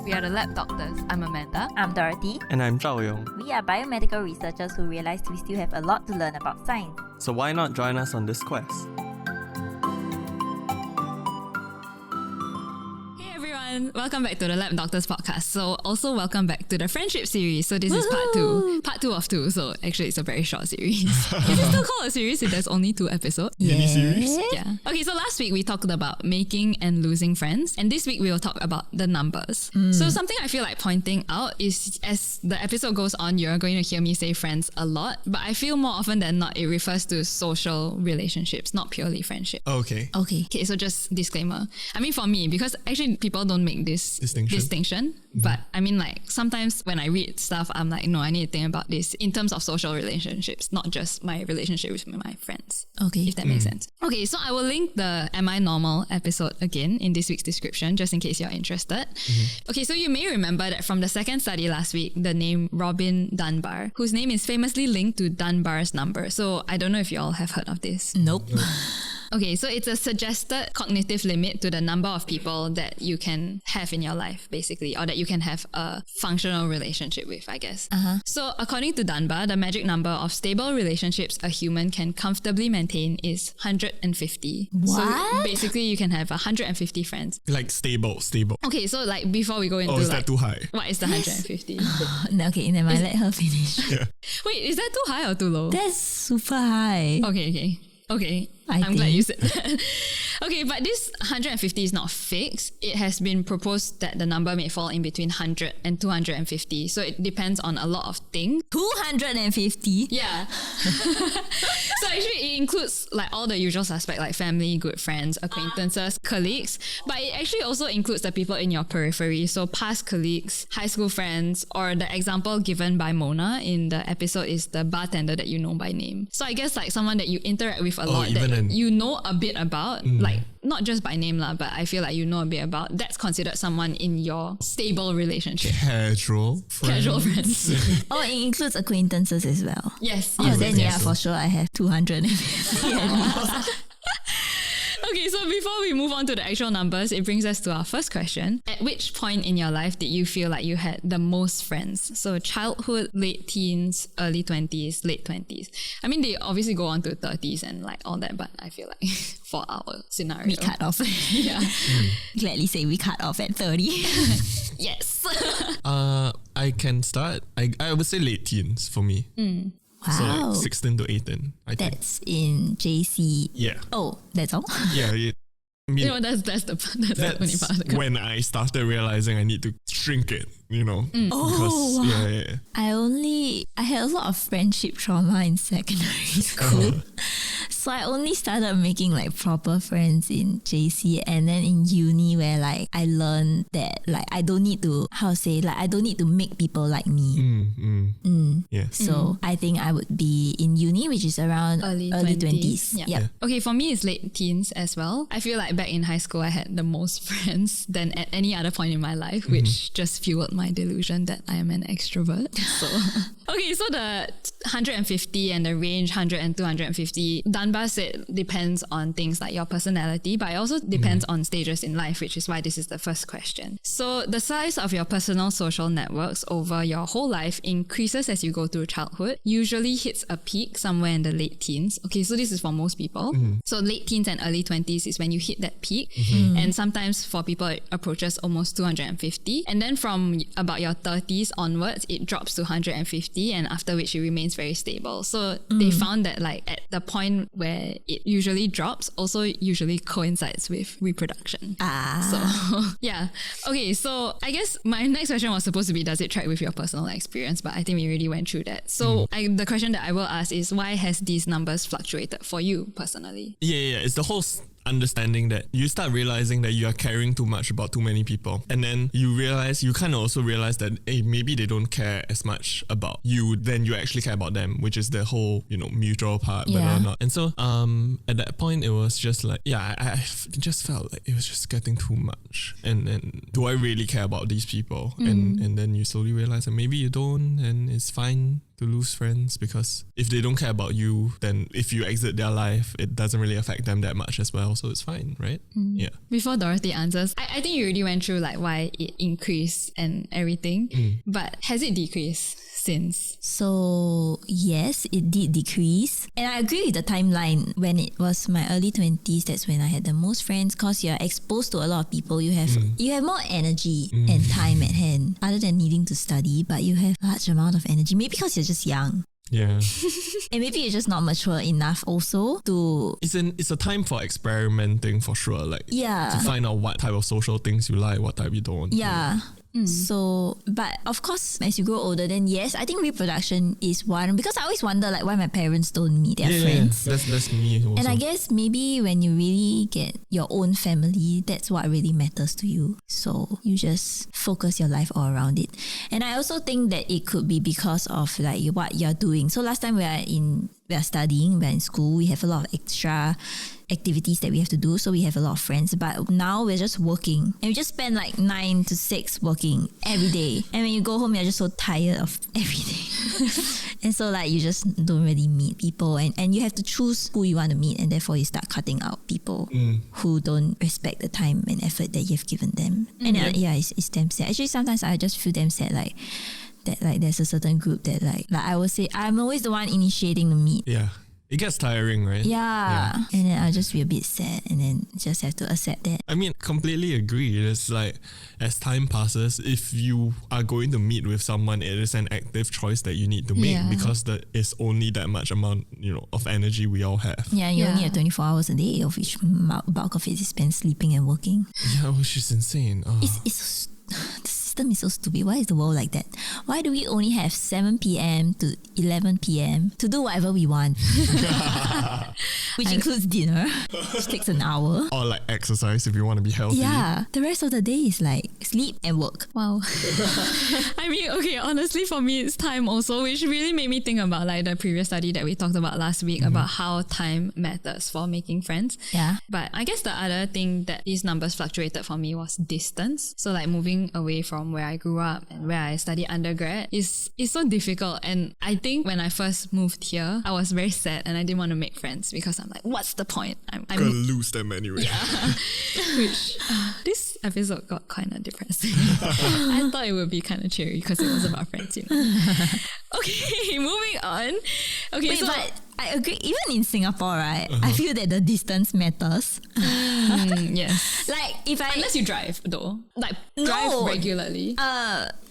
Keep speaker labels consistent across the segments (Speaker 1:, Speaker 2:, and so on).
Speaker 1: We are the Lab Doctors. I'm Amanda.
Speaker 2: I'm Dorothy.
Speaker 3: And I'm Zhao Yong.
Speaker 2: We are biomedical researchers who realized we still have a lot to learn about science.
Speaker 3: So why not join us on this quest?
Speaker 1: Welcome back to the Lab Doctors podcast. So also welcome back to the friendship series. So this is part two of 2. So actually it's a very short series. Is it still called a series if there's only 2 episodes?
Speaker 3: Mini-series?
Speaker 1: Yeah. Okay, so last week we talked about making and losing friends. And this week we will talk about the numbers. So something I feel like pointing out is as the episode goes on, you're going to hear me say friends a lot. But I feel more often than not, it refers to social relationships, not purely friendship.
Speaker 3: Okay.
Speaker 1: Okay, so just disclaimer. I mean, for me, because actually people don't make this distinction. But I mean, like sometimes when I read stuff, I'm like, no, I need to think about this in terms of social relationships, not just my relationship with my friends.
Speaker 2: Okay.
Speaker 1: If that makes sense. Okay, so I will link the Am I Normal episode again in this week's description, just in case you're interested. Okay, so you may remember that from the second study last week, the name Robin Dunbar, whose name is famously linked to Dunbar's number. So I don't know if you all have heard of this.
Speaker 2: Nope.
Speaker 1: Okay, so it's a suggested cognitive limit to the number of people that you can have in your life, basically, or that you can have a functional relationship with, I guess. So according to Dunbar, the magic number of stable relationships a human can comfortably maintain is 150.
Speaker 2: What?
Speaker 1: So basically, you can have 150 friends.
Speaker 3: Like stable.
Speaker 1: Okay, so like before we go into
Speaker 3: Is that too high?
Speaker 1: what is the 150?
Speaker 2: Okay, never mind. Let her finish.
Speaker 3: Yeah.
Speaker 1: Wait, is that too high or too low?
Speaker 2: That's super high.
Speaker 1: Okay. I'm glad you said that. Okay, but this 150 is not fixed. It has been proposed that the number may fall in between 100 and 250. So it depends on a lot of things.
Speaker 2: 250?
Speaker 1: Yeah. So actually it includes like all the usual suspects like family, good friends, acquaintances, colleagues. But it actually also includes the people in your periphery. So past colleagues, high school friends, or the example given by Mona in the episode is the bartender that you know by name. So I guess like someone that you interact with a lot that you know a bit about, like not just by name lah, but I feel like you know a bit about, that's considered someone in your stable relationship.
Speaker 3: Casual friends.
Speaker 2: Oh, it includes acquaintances as well.
Speaker 1: Yes.
Speaker 2: Then yeah, for sure I have 250 at least.
Speaker 1: Okay, so before we move on to the actual numbers, it brings us to our first question. At which point in your life did you feel like you had the most friends? So childhood, late teens, early 20s, late 20s. I mean, they obviously go on to 30s and like all that, but I feel like for our scenario,
Speaker 2: We cut off.
Speaker 1: Yeah.
Speaker 2: Gladly say we cut off at 30.
Speaker 1: Yes.
Speaker 3: I can start. I would say late teens for me.
Speaker 2: Wow.
Speaker 3: So like 16 to 18, I think.
Speaker 2: That's in JC.
Speaker 3: Yeah.
Speaker 2: Oh, that's all?
Speaker 3: Yeah. I mean,
Speaker 1: You know, that's the funny part. Of the
Speaker 3: when I started realizing I need to shrink it, you know.
Speaker 2: Oh, wow.
Speaker 3: Yeah.
Speaker 2: I had a lot of friendship trauma in secondary school. So I only started making like proper friends in JC and then in uni where like I learned that like I don't need to, I don't need to make people like me.
Speaker 3: Yeah.
Speaker 2: So I think I would be in uni, which is around early 20s.
Speaker 1: Yeah.
Speaker 2: Yep.
Speaker 1: Okay, for me it's late teens as well. I feel like back in high school I had the most friends than at any other point in my life, which just fueled my delusion that I am an extrovert. So okay, so the 150 and the range 100 and 250, Dunbar said depends on things like your personality, but it also depends on stages in life, which is why this is the first question. So the size of your personal social networks over your whole life increases as you go through childhood, usually hits a peak somewhere in the late teens. Okay, so this is for most people. So late teens and early 20s is when you hit that peak. And sometimes for people it approaches almost 250. And then from about your 30s onwards, it drops to 150, and after which it remains very stable. So they found that like at the point where it usually drops also usually coincides with reproduction. So yeah. Okay, so I guess my next question was supposed to be, does it track with your personal experience? But I think we already went through that. So the question that I will ask is, why has these numbers fluctuated for you personally?
Speaker 3: Yeah. It's the whole understanding that you start realizing that you are caring too much about too many people, and then you kind of also realize that maybe they don't care as much about you than you actually care about them, which is the whole mutual part, whether or not. And so at that point it was just like I just felt like it was just getting too much, and do I really care about these people? And then you slowly realize that maybe you don't, and it's fine to lose friends, because if they don't care about you, then if you exit their life, it doesn't really affect them that much as well. So it's fine, right? Yeah.
Speaker 1: Before Dorothy answers, I think you already went through like why it increased and everything. But has it decreased since?
Speaker 2: So yes, it did decrease. And I agree with the timeline. When it was my early 20s, that's when I had the most friends, because you're exposed to a lot of people. You have more energy and time at hand, other than needing to study, but you have a large amount of energy. Maybe because you're just young.
Speaker 3: Yeah.
Speaker 2: And maybe you're just not mature enough also to...
Speaker 3: It's a time for experimenting for sure. Like, to find out what type of social things you like, what type you don't.
Speaker 2: Yeah. So, but of course, as you grow older, then yes, I think reproduction is one, because I always wonder like why my parents don't meet their friends.
Speaker 3: That's me also.
Speaker 2: And I guess maybe when you really get your own family, that's what really matters to you. So you just focus your life all around it. And I also think that it could be because of like what you're doing. So last time we are studying, we're in school, we have a lot of extra activities that we have to do, so we have a lot of friends. But now we're just working, and we just spend like 9 to 6 working every day. And when you go home, you're just so tired of everything. And so like you just don't really meet people, and you have to choose who you want to meet, and therefore you start cutting out people who don't respect the time and effort that you've given them. And it's damn sad. Actually, sometimes I just feel damn sad, like that like there's a certain group that like I would say I'm always the one initiating the meet.
Speaker 3: Yeah. It gets tiring, right?
Speaker 2: Yeah. And then I'll just be a bit sad, and then just have to accept that.
Speaker 3: I mean, completely agree. It's like, as time passes, if you are going to meet with someone, it is an active choice that you need to make, because there is only that much amount, of energy we all have.
Speaker 2: Yeah, you only have 24 hours a day, of which bulk of it is spent sleeping and working.
Speaker 3: Yeah, which is insane. Oh.
Speaker 2: It's the system is so stupid. Why is the world like that? Why do we only have 7 p.m. to 11 p.m. to do whatever we want? Which includes dinner, which takes an hour.
Speaker 3: Or like exercise if you want to be healthy.
Speaker 2: Yeah, the rest of the day is like sleep and work.
Speaker 1: Wow. I mean, okay, honestly for me it's time also, which really made me think about like the previous study that we talked about last week about how time matters for making friends.
Speaker 2: Yeah.
Speaker 1: But I guess the other thing that these numbers fluctuated for me was distance. So like moving away from where I grew up and where I studied undergrad is so difficult. And I think when I first moved here, I was very sad and I didn't want to make friends, because I'm like, what's the point? I'm
Speaker 3: gonna lose them anyway.
Speaker 1: Yeah. Which this episode got kind of depressing. I thought it would be kind of cheery because it was about friends, Okay, moving on. Okay,
Speaker 2: Wait,
Speaker 1: so
Speaker 2: but I agree. Even in Singapore, right? I feel that the distance matters.
Speaker 1: yes.
Speaker 2: Like
Speaker 1: unless you drive though, like drive regularly.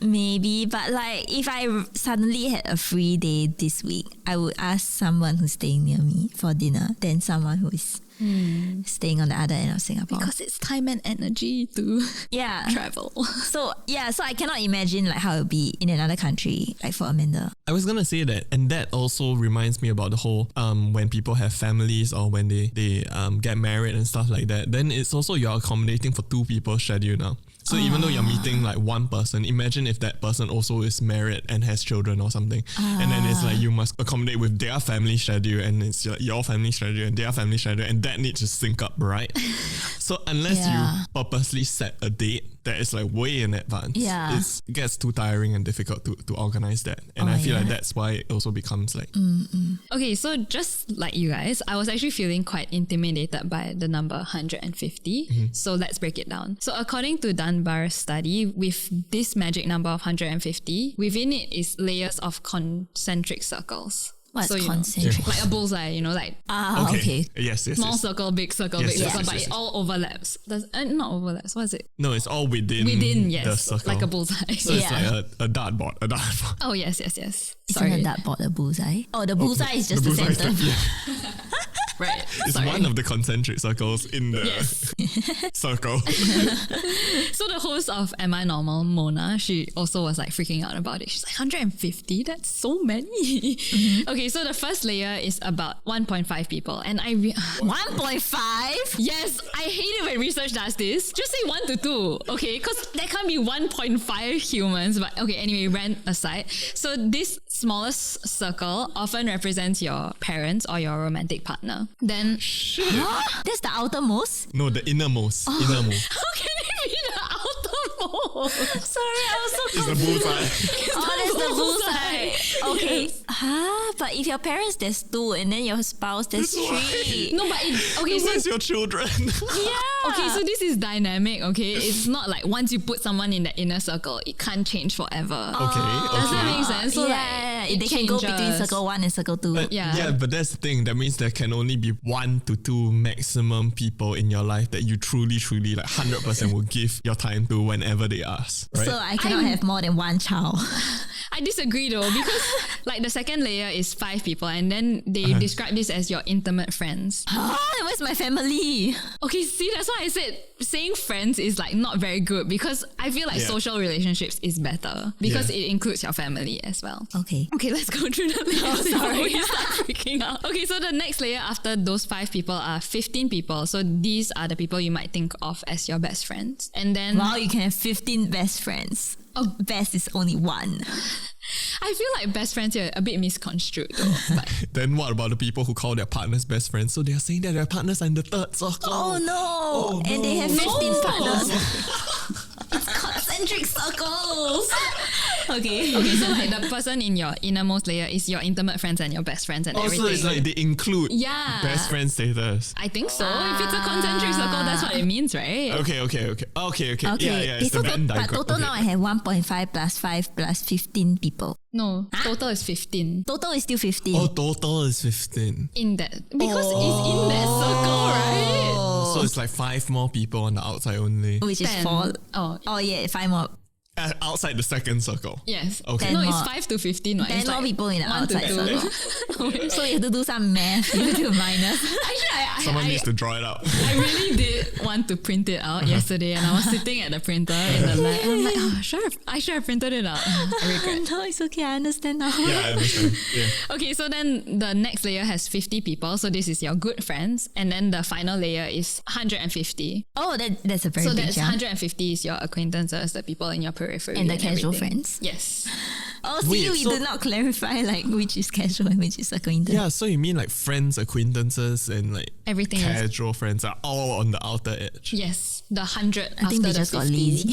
Speaker 2: Maybe, but like if I suddenly had a free day this week, I would ask someone who's staying near me for dinner than someone who is staying on the other end of Singapore.
Speaker 1: Because it's time and energy to travel.
Speaker 2: So I cannot imagine like how it would be in another country, like for Amanda.
Speaker 3: I was gonna say that, and that also reminds me about the whole when people have families or when they get married and stuff like that, then it's also you're accommodating for 2 people's schedule now. So even though you're meeting like one person, imagine if that person also is married and has children or something. And then it's like you must accommodate with their family schedule, and it's your family schedule and their family schedule, and that needs to sync up, right? So unless you purposely set a date that is like way in advance, it gets too tiring and difficult to organize that. And I feel like that's why it also becomes like...
Speaker 1: Okay, so just like you guys, I was actually feeling quite intimidated by the number 150. So let's break it down. So according to Dunbar's study, with this magic number of 150, within it is layers of concentric circles.
Speaker 2: What's
Speaker 1: so,
Speaker 2: concentric?
Speaker 1: Like a bullseye, like
Speaker 2: okay.
Speaker 3: Yes.
Speaker 1: Small circle, big circle,
Speaker 3: Yes,
Speaker 1: big
Speaker 3: yes,
Speaker 1: circle,
Speaker 3: yes,
Speaker 1: but
Speaker 3: yes.
Speaker 1: it all overlaps. Not overlaps. What is it?
Speaker 3: No, it's all within
Speaker 1: yes,
Speaker 3: the circle.
Speaker 1: like a bullseye.
Speaker 3: So it's like a dartboard.
Speaker 1: Oh yes.
Speaker 2: Isn't a dartboard a bullseye? Oh, the bullseye is just the
Speaker 3: bullseye
Speaker 2: center.
Speaker 1: Right.
Speaker 3: It's one of the concentric circles in the circle.
Speaker 1: So the host of Am I Normal, Mona, she also was like freaking out about it. She's like, 150? That's so many. Okay, so the first layer is about 1.5 people. And
Speaker 2: 1.5?
Speaker 1: Yes, I hate it when research does this. Just say 1 to 2, okay? Because there can't be 1.5 humans. But okay, anyway, rant aside. So this smallest circle often represents your parents or your romantic partner. Then...
Speaker 2: That's the outermost?
Speaker 3: No, the innermost. Innermost.
Speaker 1: How can it be the outermost?
Speaker 2: Sorry, I was so
Speaker 3: It's the
Speaker 2: confused.
Speaker 3: bullseye.
Speaker 2: Oh, that's the bullseye. Okay. But if your parents, there's 2, and then your spouse, there's 3.
Speaker 1: No, but okay, so
Speaker 3: Where's your children?
Speaker 2: Yeah.
Speaker 1: okay, so this is dynamic. Okay, it's not like once you put someone in the inner circle, it can't change forever. Does that make sense? So
Speaker 2: yeah,
Speaker 1: like,
Speaker 2: they can go between circle 1 and circle 2.
Speaker 1: Yeah.
Speaker 3: But that's the thing. That means there can only be 1 to 2 maximum people in your life that you truly, like 100% will give your time to whenever they ask. Right?
Speaker 2: So I cannot have more than 1 child.
Speaker 1: I disagree though, because like the second layer is 5 people, and then they describe this as your intimate friends.
Speaker 2: Where's my family?
Speaker 1: Okay, see, that's why I said saying friends is like not very good, because I feel like social relationships is better because it includes your family as well.
Speaker 2: Okay.
Speaker 1: Okay, let's go through the layers before we start freaking out. Okay, so the next layer after those 5 people are 15 people. So these are the people you might think of as your best friends. And then
Speaker 2: Wow, you can have 15 best friends. Oh, best is only 1.
Speaker 1: I feel like best friends here are a bit misconstrued though. But
Speaker 3: Then what about the people who call their partners best friends? So they are saying that their partners are in the third circle.
Speaker 2: Oh no! And they have 15 partners. It's concentric circles. Okay.
Speaker 1: okay, so like the person in your innermost layer is your intimate friends and your best friends and
Speaker 3: Also,
Speaker 1: everything.
Speaker 3: it's like they include best friend status.
Speaker 1: I think so. If it's a concentric circle, that's what it means, right?
Speaker 3: Okay. Yeah, it's
Speaker 2: so
Speaker 3: the Venn
Speaker 2: but
Speaker 3: diagram.
Speaker 2: total
Speaker 3: Okay.
Speaker 2: now I have 1.5 plus 5 plus 15 people.
Speaker 1: No, total is 15.
Speaker 2: Total is still 15.
Speaker 3: Oh, total is 15.
Speaker 1: In that, because it's in that circle, right?
Speaker 3: So it's like 5 more people on the outside only.
Speaker 2: Which is
Speaker 1: 10.
Speaker 2: 4.
Speaker 1: Oh,
Speaker 2: Oh yeah, 5 more.
Speaker 3: Outside the second circle.
Speaker 1: yes.
Speaker 3: Okay.
Speaker 1: No,
Speaker 2: 10
Speaker 1: it's
Speaker 2: more.
Speaker 1: 5 to 15. Right?
Speaker 2: 10
Speaker 1: It's
Speaker 2: more
Speaker 1: like
Speaker 2: people in the
Speaker 1: 1 to
Speaker 2: outside
Speaker 1: 2.
Speaker 2: circle. So you have to do some math. You have to do minus.
Speaker 1: Actually,
Speaker 3: Someone needs to draw it out.
Speaker 1: I really did want to print it out yesterday, and I was sitting at the printer in the lab. And I'm like, I should have printed it out. I regret.
Speaker 2: No, it's okay. I understand now.
Speaker 3: Yeah, I understand. Yeah.
Speaker 1: Okay, so then the next layer has 50 people. So this is your good friends. And then the final layer is 150.
Speaker 2: Oh, that's a very
Speaker 1: So
Speaker 2: big
Speaker 1: that's
Speaker 2: jump.
Speaker 1: 150 is your acquaintances, the people in your periphery.
Speaker 2: And the casual
Speaker 1: everything.
Speaker 2: friends.
Speaker 1: Yes.
Speaker 2: Oh, see,
Speaker 3: Wait,
Speaker 2: we
Speaker 3: so-
Speaker 2: did not clarify like which is casual and which is acquaintance.
Speaker 3: Yeah, so you mean like friends, acquaintances, and like
Speaker 1: Everything is.
Speaker 3: casual friends are all on the outer edge.
Speaker 1: Yes. The 100
Speaker 2: I think
Speaker 1: after
Speaker 2: they
Speaker 1: the
Speaker 2: just
Speaker 1: 50.
Speaker 2: got lazy.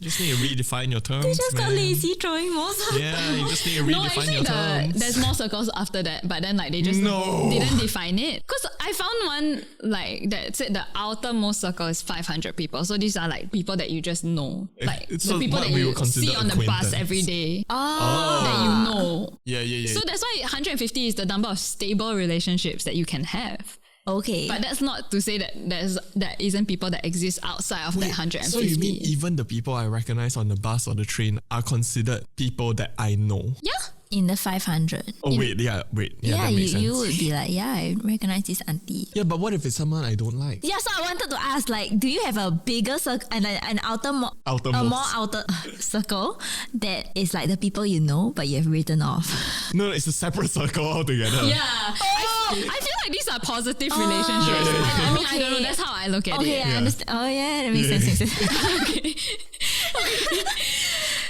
Speaker 3: You just need to redefine your terms.
Speaker 2: They just got
Speaker 3: man.
Speaker 2: lazy drawing more.
Speaker 3: Yeah, you just need to
Speaker 1: No,
Speaker 3: redefine
Speaker 1: actually,
Speaker 3: your terms.
Speaker 1: there's more circles after that, but then like they just
Speaker 3: No.
Speaker 1: didn't define it. Because I found one like that said the outermost circle is 500 people. So these are like people that you just know, like
Speaker 3: It's
Speaker 1: the
Speaker 3: so
Speaker 1: people
Speaker 3: what
Speaker 1: that
Speaker 3: we
Speaker 1: you
Speaker 3: would consider
Speaker 1: see on the bus
Speaker 3: acquaintance.
Speaker 1: every day
Speaker 2: Oh.
Speaker 1: that you know.
Speaker 3: Yeah.
Speaker 1: So that's why 150 is the number of stable relationships that you can have.
Speaker 2: Okay.
Speaker 1: But that's not to say that that isn't people that exist outside of that 150.
Speaker 3: So you mean even the people I recognize on the bus or the train are considered people that I know?
Speaker 1: yeah.
Speaker 2: in the 500.
Speaker 3: Oh, wait. Yeah, that makes sense.
Speaker 2: you would be like, yeah, I recognize this auntie.
Speaker 3: Yeah, but what if it's someone I don't like?
Speaker 2: Yeah, so I wanted to ask, like, do you have a bigger circle and an
Speaker 3: Outermost.
Speaker 2: a more outer circle that is like the people you know, but you have written off?
Speaker 3: No, it's a separate circle altogether.
Speaker 1: Yeah. I feel like these are positive relationships.
Speaker 3: Yeah.
Speaker 1: I mean, I don't know. That's how I look at
Speaker 2: Okay,
Speaker 1: it.
Speaker 2: I
Speaker 3: Yeah.
Speaker 2: understand. Oh yeah, that makes sense. Makes sense.
Speaker 1: Okay.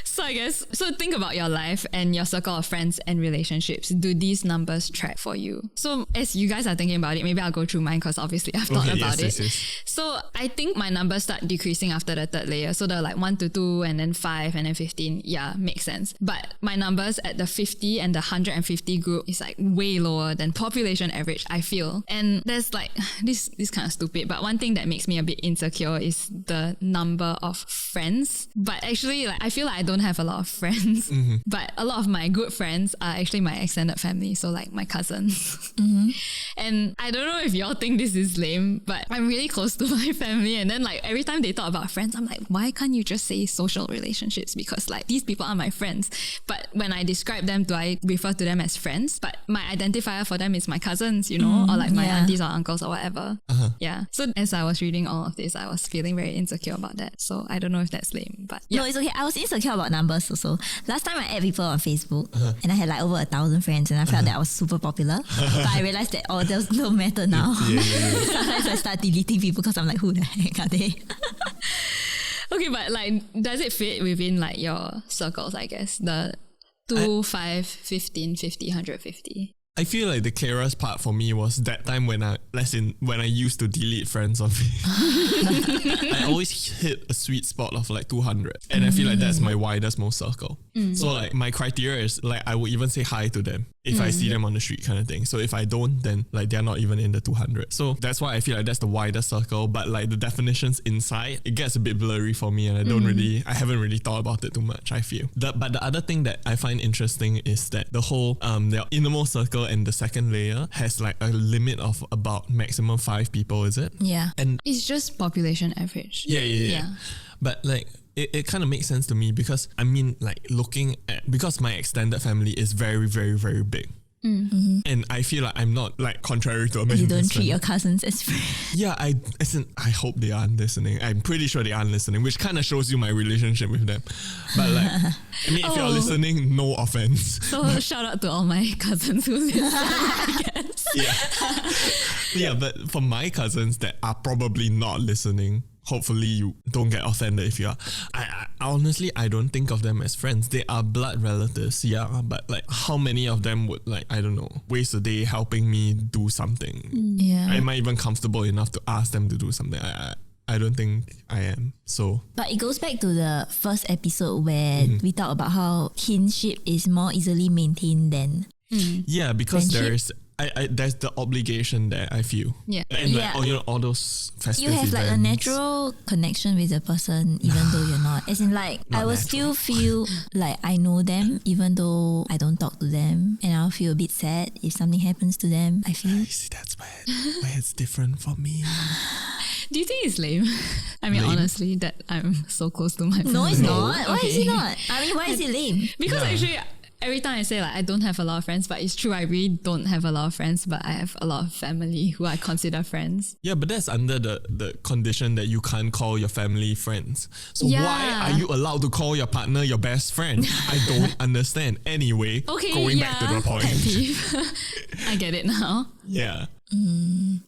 Speaker 1: So I guess, so think about your life and your circle of friends and relationships. Do these numbers track for you? So as you guys are thinking about it, maybe I'll go through mine because obviously I've thought
Speaker 3: Okay,
Speaker 1: about
Speaker 3: yes,
Speaker 1: it.
Speaker 3: yes.
Speaker 1: So I think my numbers start decreasing after the third layer. So they're like 1 to 2 and then 5 and then 15. Yeah, makes sense. But my numbers at the 50 and the 150 group is like way lower than population average, I feel. And there's like, this kind of stupid, but one thing that makes me a bit insecure is the number of friends. But actually, like, I feel like I don't have a lot of friends, but a lot of my good friends are actually my extended family. So like my cousins. And I don't know if y'all think this is lame, but I'm really close to my family. And then like every time they talk about friends, I'm like, why can't you just say social relationships? Because like these people are my friends. But when I describe them, do I refer to them as friends? But my identifier for them is my cousins, you know, or like my
Speaker 2: yeah.
Speaker 1: aunties or uncles or whatever. Yeah. So as I was reading all of this, I was feeling very insecure about that. So I don't know if that's lame, but yeah.
Speaker 2: No, it's okay. I was insecure about numbers also. Last time I add people on Facebook and I had like over 1,000 friends and I felt that I was super popular. But I realized that, oh, there's no matter now.
Speaker 3: Yeah.
Speaker 2: Sometimes I start deleting people because I'm like, who the heck are they?
Speaker 1: Okay, but like, does it fit within like your circles, I guess? The 2, 5, 15, 50, 150.
Speaker 3: I feel like the clearest part for me was that time when I used to delete friends on Facebook. I always hit a sweet spot of like 200. And I feel like that's my widest most circle. So like my criteria is like I would even say hi to them if I see them on the street kind of thing. So if I don't, then like they're not even in the 200. So that's why I feel like that's the widest circle. But like the definitions inside, it gets a bit blurry for me, and I haven't really thought about it too much, I feel. But the other thing that I find interesting is that the whole the innermost circle and the second layer has like a limit of about maximum 5 people, is it?
Speaker 2: Yeah.
Speaker 3: And
Speaker 1: It's just population average.
Speaker 3: yeah. But like it kind of makes sense to me because I mean like because my extended family is very, very, very big. And I feel like I'm not like contrary to
Speaker 2: You don't treat your cousins as friends.
Speaker 3: Yeah, I hope they aren't listening. I'm pretty sure they aren't listening, which kind of shows you my relationship with them. But like, I mean, if you're listening, no offense.
Speaker 1: So shout out to all my cousins who listen, I guess.
Speaker 3: Yeah, but for my cousins that are probably not listening, hopefully you don't get offended if you are. I honestly, I don't think of them as friends. They are blood relatives, yeah. But like, how many of them would like, I don't know, waste a day helping me do something?
Speaker 2: Yeah.
Speaker 3: Am I even comfortable enough to ask them to do something? I don't think I am. So,
Speaker 2: But it goes back to the first episode where we talk about how kinship is more easily maintained than
Speaker 3: yeah, because
Speaker 2: friendship.
Speaker 3: there's there's the obligation there, I feel.
Speaker 1: Yeah.
Speaker 3: And
Speaker 2: Yeah.
Speaker 3: like all those festive
Speaker 2: you have like a
Speaker 3: events.
Speaker 2: natural connection with the person even though you're not. As in like I will still feel like I know them even though I don't talk to them, and I'll feel a bit sad if something happens to them. I feel
Speaker 3: You see, that's where it's different for me.
Speaker 1: Do you think it's lame? I mean,
Speaker 3: Lame?
Speaker 1: honestly, that I'm so close to my family.
Speaker 2: no, it's not. Why is it
Speaker 1: Okay.
Speaker 2: not? I mean, why is it lame?
Speaker 1: Because
Speaker 3: Yeah.
Speaker 1: actually, every time I say like I don't have a lot of friends, but it's true, I really don't have a lot of friends, but I have a lot of family who I consider friends.
Speaker 3: Yeah, but that's under the condition that you can't call your family friends. So
Speaker 1: Yeah.
Speaker 3: why are you allowed to call your partner your best friend? I don't understand. Anyway,
Speaker 1: Okay,
Speaker 3: going back to the
Speaker 1: pet
Speaker 3: point.
Speaker 1: peeve. I get it now.
Speaker 3: Yeah.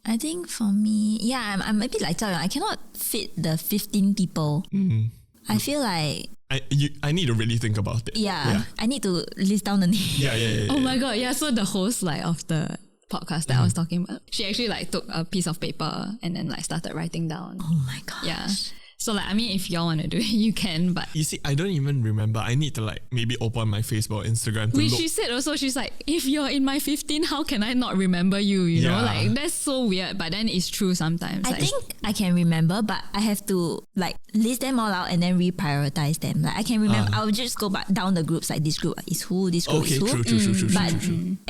Speaker 2: I think for me, yeah, I'm a bit like Zhao Yang. I cannot fit the 15 people. I feel like
Speaker 3: I need to really think about it.
Speaker 2: yeah, I need to list down the names.
Speaker 3: Yeah.
Speaker 1: Oh my god, yeah. So the host like of the podcast that I was talking about, she actually like took a piece of paper and then like started writing down.
Speaker 2: Oh my god.
Speaker 1: Yeah. So like, I mean, if y'all want to do it, you can, but
Speaker 3: You see, I don't even remember. I need to like maybe open my Facebook, Instagram to
Speaker 1: which
Speaker 3: look.
Speaker 1: she said also, she's like, if you're in my 15, how can I not remember you? You know,
Speaker 3: Yeah.
Speaker 1: like that's so weird. But then it's true sometimes.
Speaker 2: I
Speaker 1: like,
Speaker 2: think I can remember, but I have to like list them all out and then reprioritize them. Like I can remember, I'll just go back down the groups. Like this group is who, this group
Speaker 3: Okay,
Speaker 2: is who.
Speaker 3: true.
Speaker 2: But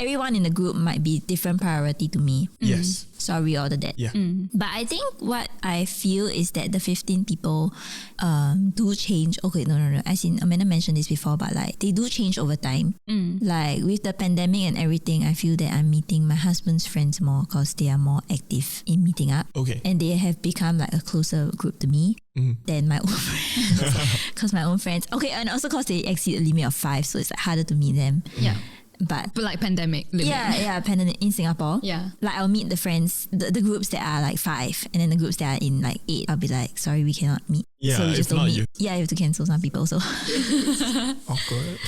Speaker 2: everyone in the group might be different priority to me.
Speaker 3: Yes.
Speaker 2: Sorry, all the that.
Speaker 3: Yeah.
Speaker 2: But I think what I feel is that the 15 people do change. Okay, no. As in Amanda mentioned this before, but like they do change over time. Like with the pandemic and everything, I feel that I'm meeting my husband's friends more because they are more active in meeting up.
Speaker 3: Okay.
Speaker 2: And they have become like a closer group to me than my own friends. Because my own friends, okay, and also because they exceed a limit of 5, so it's like harder to meet them.
Speaker 1: yeah.
Speaker 2: But
Speaker 1: But like pandemic limit.
Speaker 2: yeah, pandemic in Singapore.
Speaker 1: Yeah.
Speaker 2: Like I'll meet the friends, the groups that are like 5, and then the groups that are in like 8. I'll be like, sorry, we cannot meet.
Speaker 3: Yeah,
Speaker 2: so we
Speaker 3: if
Speaker 2: just don't
Speaker 3: not,
Speaker 2: meet.
Speaker 3: you-
Speaker 2: Yeah, you have to cancel some people. So
Speaker 3: Awkward.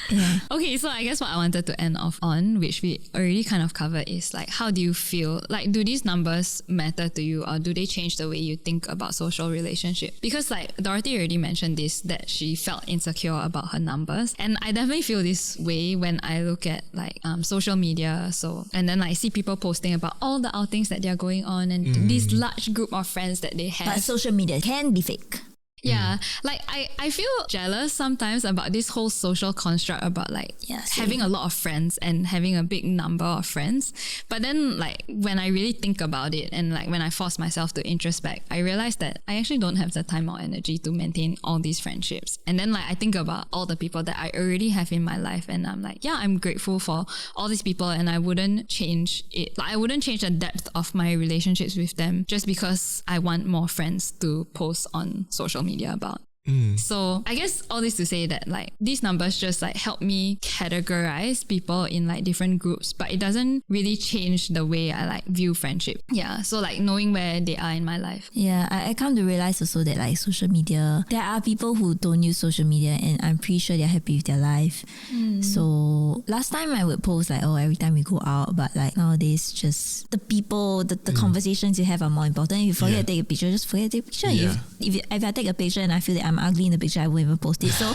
Speaker 2: yeah.
Speaker 1: Okay, so I guess what I wanted to end off on, which we already kind of covered, is like, how do you feel? Like, do these numbers matter to you, or do they change the way you think about social relationship? Because like Dorothy already mentioned this, that she felt insecure about her numbers, and I definitely feel this way when I look at like social media. So and then I see people posting about all the outings that they're going on and this large group of friends that they have.
Speaker 2: But social media can be fake.
Speaker 1: Yeah, like I feel jealous sometimes about this whole social construct about like
Speaker 2: Yeah, same.
Speaker 1: having a lot of friends and having a big number of friends. But then like when I really think about it and like when I force myself to introspect, I realize that I actually don't have the time or energy to maintain all these friendships. And then like I think about all the people that I already have in my life, and I'm like, yeah, I'm grateful for all these people, and I wouldn't change it. Like I wouldn't change the depth of my relationships with them just because I want more friends to post on social media about. So I guess all this to say that like these numbers just like help me categorize people in like different groups, but it doesn't really change the way I like view friendship. Yeah. So like knowing where they are in my life.
Speaker 2: Yeah, I come to realize also that like social media, there are people who don't use social media and I'm pretty sure they're happy with their life. So last time I would post like, oh, every time we go out, but like nowadays just the people, the conversations you have are more important. If you forget to take a picture, just forget to take a picture.
Speaker 3: Yeah.
Speaker 2: If I take a picture and I feel that I'm ugly in the picture, I won't even post it. So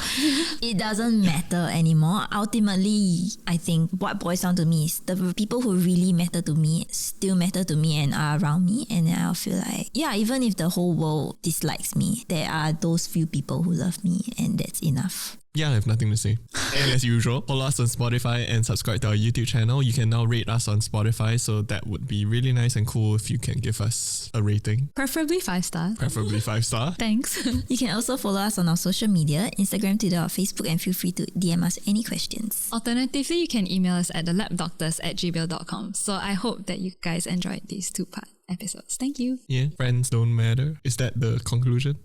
Speaker 2: it doesn't matter anymore. Ultimately, I think what boils down to me is the people who really matter to me still matter to me and are around me. And then I'll feel like, yeah, even if the whole world dislikes me, there are those few people who love me and that's enough.
Speaker 3: Yeah, I have nothing to say. And as usual, follow us on Spotify and subscribe to our YouTube channel. You can now rate us on Spotify, so that would be really nice and cool if you can give us a rating.
Speaker 1: Preferably 5 stars.
Speaker 3: Preferably 5-star.
Speaker 1: Thanks.
Speaker 2: You can also follow us on our social media, Instagram, Twitter, or Facebook, and feel free to DM us any questions.
Speaker 1: Alternatively, you can email us at thelabdoctors@gmail.com. So I hope that you guys enjoyed these 2-part episodes. Thank you.
Speaker 3: Yeah, friends don't matter. Is that the conclusion?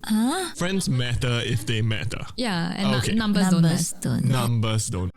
Speaker 3: Friends matter if they matter.
Speaker 1: Yeah, and
Speaker 3: Okay.
Speaker 1: numbers don't matter.
Speaker 2: Numbers don't.
Speaker 3: Numbers don't.